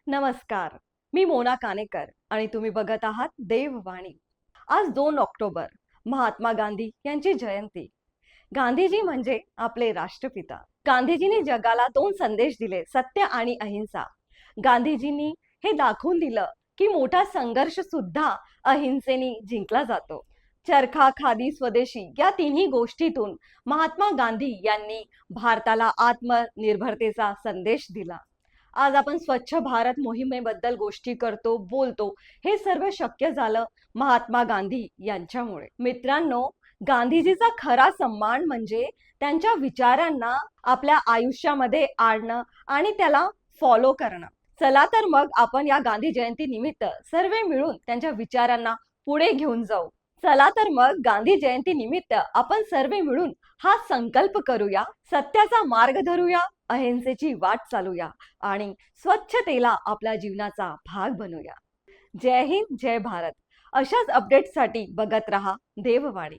नमस्कार. मी मोना कानेकर आणि तुम्ही बघत आहात देववाणी. आज 2 ऑक्टोबर, महात्मा गांधी यांची जयंती. गांधीजी म्हणजे आपले राष्ट्रपिता. गांधीजींनी जगाला 2 संदेश दिले, सत्य आणि अहिंसा. गांधीजींनी हे दाखवून दिलं की मोठा संघर्ष सुद्धा अहिंसेने जिंकला जातो. चरखा, खादी, स्वदेशी या तिन्ही गोष्टीतून महात्मा गांधी यांनी भारताला आत्मनिर्भरतेचा संदेश दिला. आज आपण स्वच्छ भारत मोहिमेबद्दल गोष्टी करतो, बोलतो. हे सर्व शक्य झालं महात्मा गांधी यांच्यामुळे. मित्रांनो, गांधीजीचा खरा सन्मान म्हणजे त्यांच्या विचारांना आपल्या आयुष्यामध्ये आणणं आणि त्याला फॉलो करणं. चला तर मग आपण या गांधी जयंती निमित्त सर्व मिळून त्यांच्या विचारांना पुढे घेऊन जाऊ. चला तर मग गांधी जयंती निमित्त आपण सर्व मिळून हा संकल्प करूया, सत्याचा मार्ग धरूया, अहिंसेची वाट चालूया आणि स्वच्छतेला आपल्या जीवनाचा भाग बनूया. जय हिंद, जय भारत. अशाच अपडेट्ससाठी बघत रहा देववाणी.